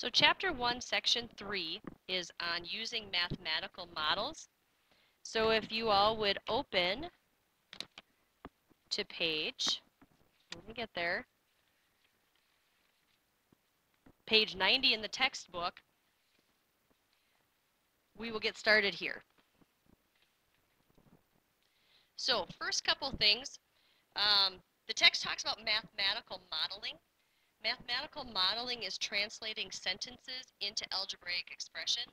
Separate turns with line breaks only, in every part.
So Chapter 1, Section 3 is on using mathematical models. So if you all would open to let me get there, page 90 in the textbook, we will get started here. So first couple things, the text talks about mathematical modeling. Mathematical modeling is translating sentences into algebraic expressions.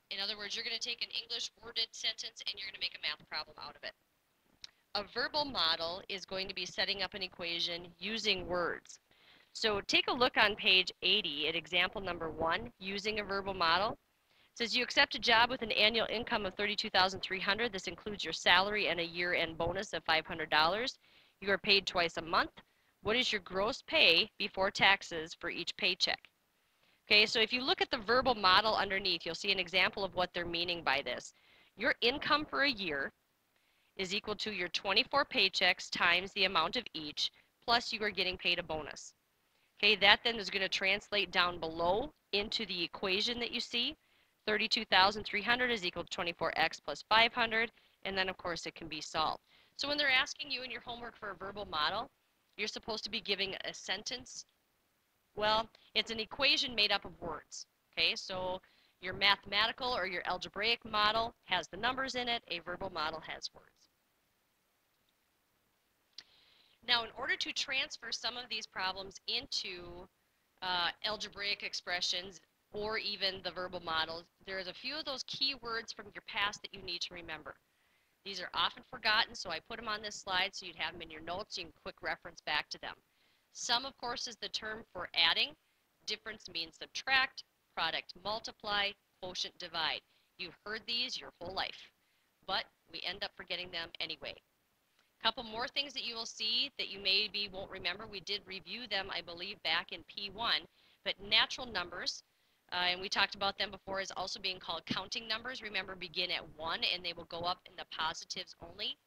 In other words, you're going to take an English worded sentence and you're going to make a math problem out of it. A verbal model is going to be setting up an equation using words. So take a look on page 80 at example number 1, using a verbal model. It says you accept a job with an annual income of $32,300. This includes your salary and a year-end bonus of $500. You are paid twice a month. What is your gross pay before taxes for each paycheck? Okay, so if you look at the verbal model underneath, you'll see an example of what they're meaning by this. Your income for a year is equal to your 24 paychecks times the amount of each, plus you are getting paid a bonus. Okay, that then is going to translate down below into the equation that you see. 32,300 is equal to 24x plus 500, and then of course it can be solved. So when they're asking you in your homework for a verbal model, you're supposed to be giving a sentence. Well, it's an equation made up of words. Okay, so your mathematical or your algebraic model has the numbers in it, a verbal model has words. Now, in order to transfer some of these problems into algebraic expressions or even the verbal models, there's a few of those key words from your past that you need to remember. These are often forgotten, so I put them on this slide so you'd have them in your notes. You can quick reference back to them. Sum, of course, is the term for adding. Difference means subtract. Product, multiply. Quotient, divide. You've heard these your whole life, but we end up forgetting them anyway. Couple more things that you will see that you maybe won't remember. We did review them, I believe, back in P1, but natural numbers, and we talked about them before, is also being called counting numbers. Remember, begin at 1 and they will go up in the positives only.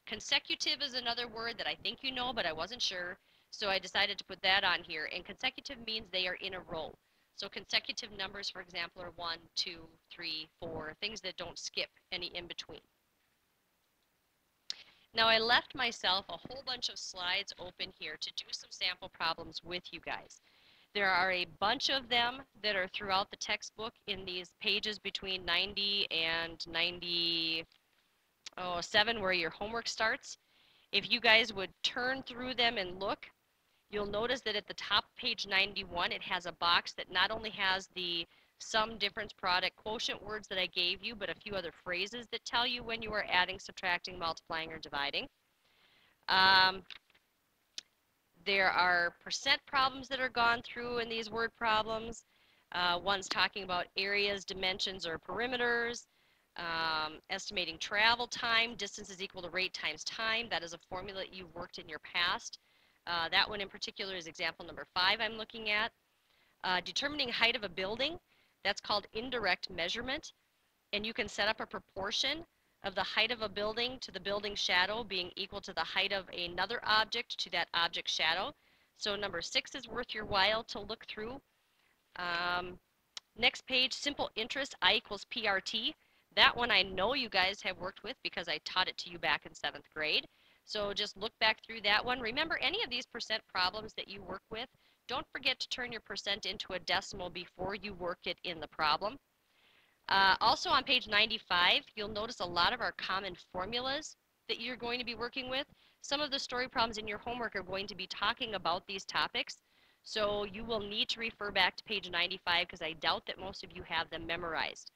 Consecutive is another word that I think you know, but I wasn't sure, so I decided to put that on here. And consecutive means they are in a row. So consecutive numbers, for example, are 1, 2, 3, 4, things that don't skip any in between. Now I left myself a whole bunch of slides open here to do some sample problems with you guys. There are a bunch of them that are throughout the textbook in these pages between 90 and 97 where your homework starts. If you guys would turn through them and look, you'll notice that at the top of page 91 it has a box that not only has the sum, difference, product, quotient words that I gave you, but a few other phrases that tell you when you are adding, subtracting, multiplying, or dividing. There are percent problems that are gone through in these word problems. One's talking about areas, dimensions, or perimeters. Estimating travel time. Distance is equal to rate times time. That is a formula that you've worked in your past. That one in particular is example number 5 I'm looking at. Determining height of a building. That's called indirect measurement, and you can set up a proportion of the height of a building to the building shadow being equal to the height of another object to that object shadow. So number 6 is worth your while to look through. Next page, simple interest, I equals PRT. That one I know you guys have worked with because I taught it to you back in 7th grade. So just look back through that one. Remember, any of these percent problems that you work with, don't forget to turn your percent into a decimal before you work it in the problem. Also on page 95, you'll notice a lot of our common formulas that you're going to be working with. Some of the story problems in your homework are going to be talking about these topics, so you will need to refer back to page 95 because I doubt that most of you have them memorized.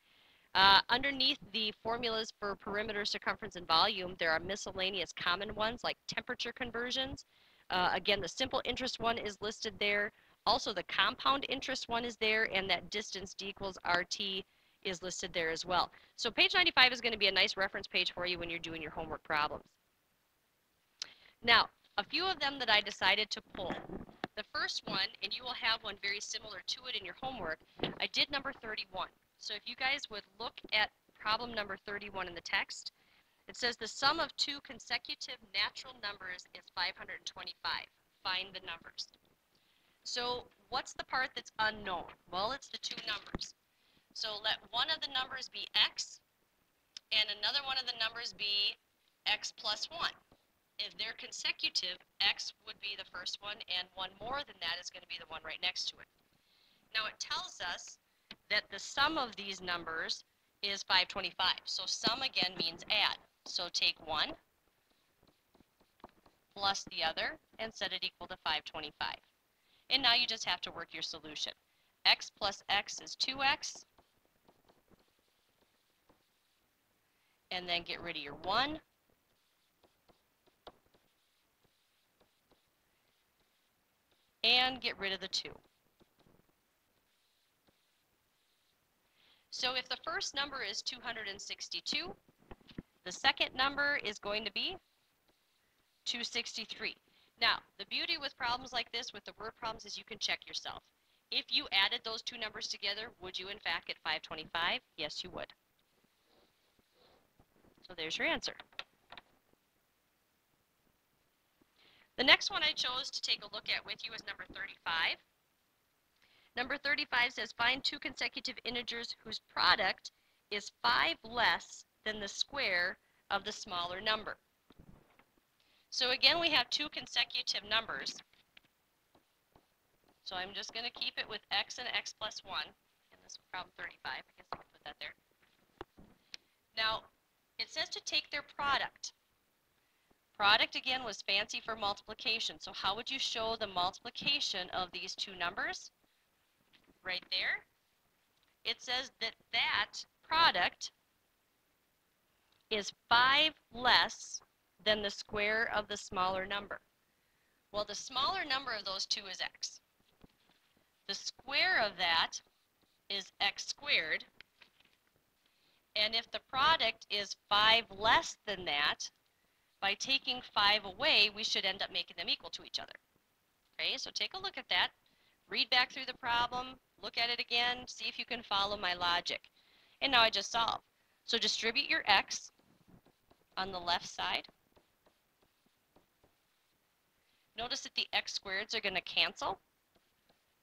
Underneath the formulas for perimeter, circumference, and volume, there are miscellaneous common ones like temperature conversions. Again, the simple interest one is listed there. Also, the compound interest one is there, and that distance d equals RT is listed there as well. So page 95 is going to be a nice reference page for you when you're doing your homework problems. Now, a few of them that I decided to pull. The first one, and you will have one very similar to it in your homework, I did number 31. So if you guys would look at problem number 31 in the text, it says the sum of two consecutive natural numbers is 525. Find the numbers. So what's the part that's unknown? Well, it's the two numbers. So let one of the numbers be x and another one of the numbers be x plus 1. If they're consecutive, x would be the first one, and one more than that is going to be the one right next to it. Now it tells us that the sum of these numbers is 525. So sum again means add. So take one plus the other and set it equal to 525. And now you just have to work your solution. X plus x is 2x. And then get rid of your 1. And get rid of the 2. So if the first number is 262, the second number is going to be 263. Now, the beauty with problems like this, with the word problems, is you can check yourself. If you added those two numbers together, would you in fact get 525? Yes, you would. So there's your answer. The next one I chose to take a look at with you is number 35. Number 35 says find two consecutive integers whose product is 5 less than the square of the smaller number. So again, we have two consecutive numbers. So I'm just going to keep it with x and x plus 1. And this is problem 35. I guess I can put that there. Now, it says to take their product. Product, again, was fancy for multiplication. So how would you show the multiplication of these two numbers? Right there. It says that that product is 5 less than the square of the smaller number. Well, the smaller number of those two is x. The square of that is x squared. And if the product is 5 less than that, by taking 5 away, we should end up making them equal to each other. Okay, so take a look at that. Read back through the problem, look at it again, see if you can follow my logic. And now I just solve. So distribute your x on the left side. Notice that the x squareds are going to cancel.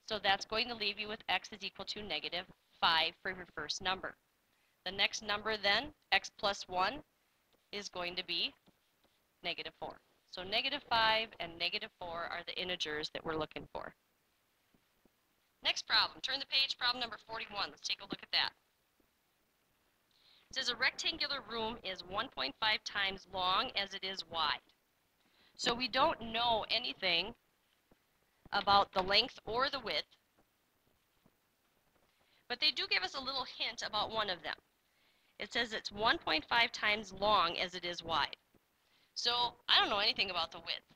So that's going to leave you with x is equal to negative 5 for your first number. The next number then, x plus 1, is going to be negative 4. So negative 5 and negative 4 are the integers that we're looking for. Next problem. Turn the page, problem number 41. Let's take a look at that. It says a rectangular room is 1.5 times long as it is wide. So we don't know anything about the length or the width, but they do give us a little hint about one of them. It says it's 1.5 times long as it is wide. So I don't know anything about the width.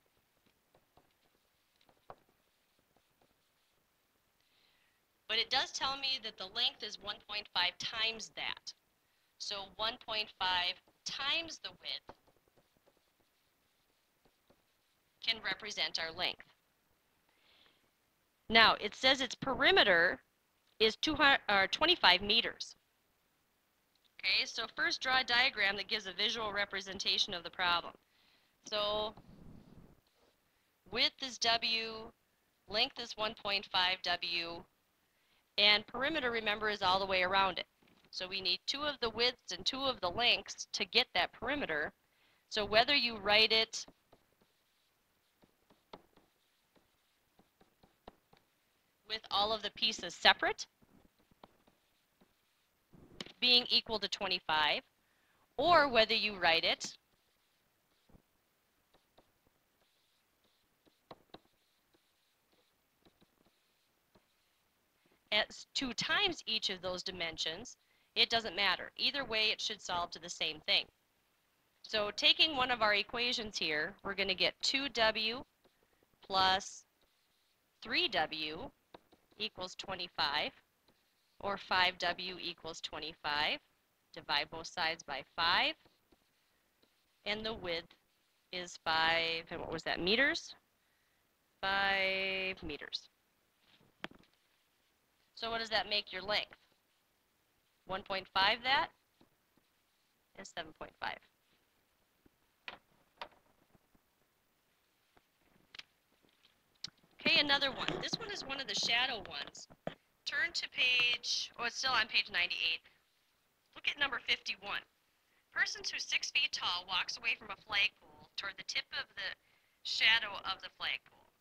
But it does tell me that the length is 1.5 times that. So 1.5 times the width can represent our length. Now, it says its perimeter is 25 meters. Okay, so first draw a diagram that gives a visual representation of the problem. So width is W, length is 1.5 W, and perimeter, remember, is all the way around it. So we need 2 of the widths and 2 of the lengths to get that perimeter. So whether you write it with all of the pieces separate, being equal to 25, or whether you write it as 2 times each of those dimensions, it doesn't matter. Either way, it should solve to the same thing. So taking one of our equations here, we're going to get 2W plus 3W equals 25, or 5W equals 25. Divide both sides by 5. And the width is 5, and what was that, meters? 5 meters. So what does that make your length? 1.5 that is 7.5. Okay, another one. This one is one of the shadow ones. Turn to page, oh, it's still on page 98. Look at number 51. Person who's 6 feet tall walks away from a flagpole toward the tip of the shadow of the flagpole.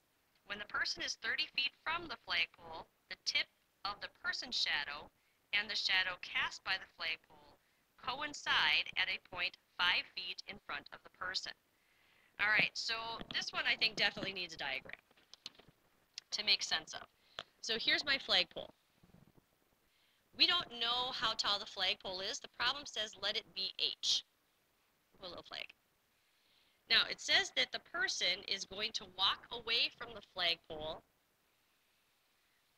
When the person is 30 feet from the flagpole, the tip of the person's shadow and the shadow cast by the flagpole coincide at a point 5 feet in front of the person. All right, so this one I think definitely needs a diagram to make sense of. So here's my flagpole. We don't know how tall the flagpole is. The problem says let it be H, a little flag. Now it says that the person is going to walk away from the flagpole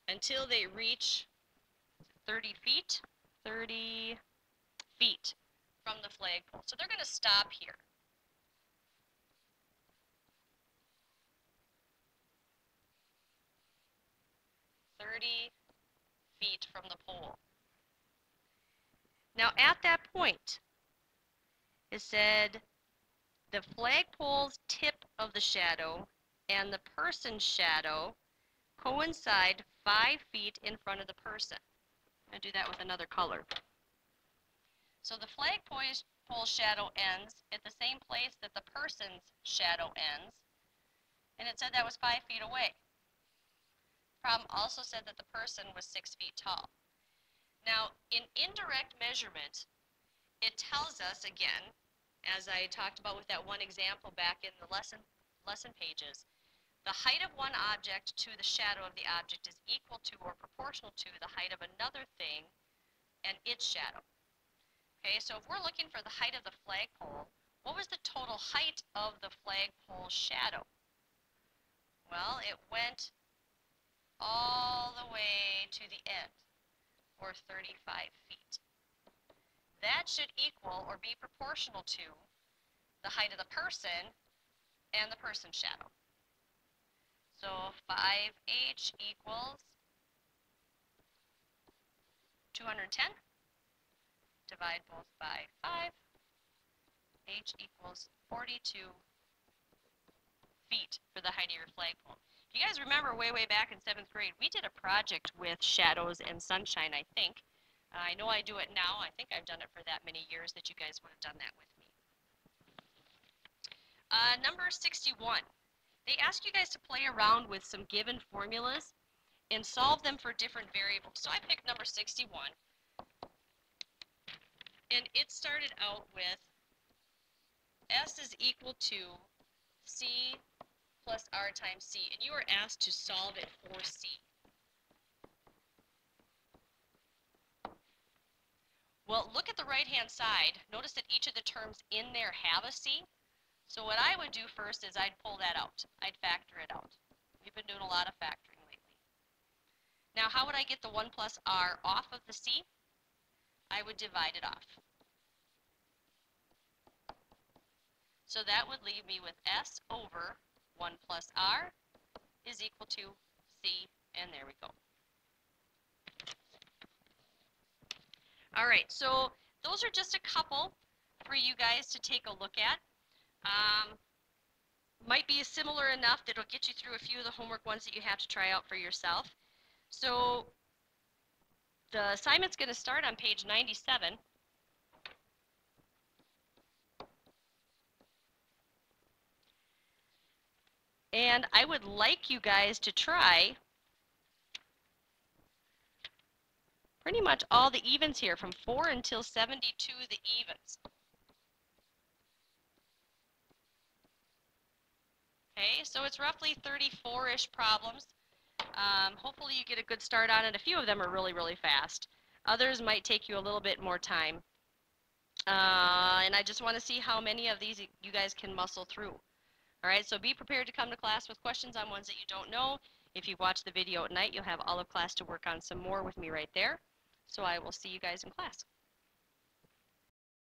until they reach 30 feet from the flagpole. So they're going to stop here. Feet from the pole. Now at that point, it said the flagpole's tip of the shadow and the person's shadow coincide 5 feet in front of the person. I'm going to do that with another color. So the flagpole shadow ends at the same place that the person's shadow ends, and it said that was 5 feet away. Problem also said that the person was 6 feet tall. Now, in indirect measurement, it tells us, again, as I talked about with that one example back in the lesson pages, the height of one object to the shadow of the object is equal to or proportional to the height of another thing and its shadow. Okay, so if we're looking for the height of the flagpole, what was the total height of the flagpole shadow? Well, it went all the way to the end, or 35 feet. That should equal or be proportional to the height of the person and the person's shadow. So 5H equals 210. Divide both by 5. H equals 42 feet for the height of your flagpole. You guys remember way back in 7th grade, we did a project with shadows and sunshine, I think. I know I do it now. I think I've done it for that many years that you guys would have done that with me. Number 61. They ask you guys to play around with some given formulas and solve them for different variables. So I picked number 61. And it started out with S is equal to C plus R times C, and you are asked to solve it for C. Well, look at the right-hand side. Notice that each of the terms in there have a C. So what I would do first is I'd pull that out. I'd factor it out. We've been doing a lot of factoring lately. Now, how would I get the 1 plus R off of the C? I would divide it off. So that would leave me with S over 1 plus R is equal to C, and there we go. All right, so those are just a couple for you guys to take a look at. Might be similar enough that it'll get you through a few of the homework ones that you have to try out for yourself. So the assignment's going to start on page 97. And I would like you guys to try pretty much all the evens here, from 4 until 72, the evens. Okay, so it's roughly 34-ish problems. Hopefully you get a good start on it. A few of them are really fast. Others might take you a little bit more time. And I just want to see how many of these you guys can muscle through. All right, so be prepared to come to class with questions on ones that you don't know. If you watch the video at night, you'll have all of class to work on some more with me right there. So I will see you guys in class.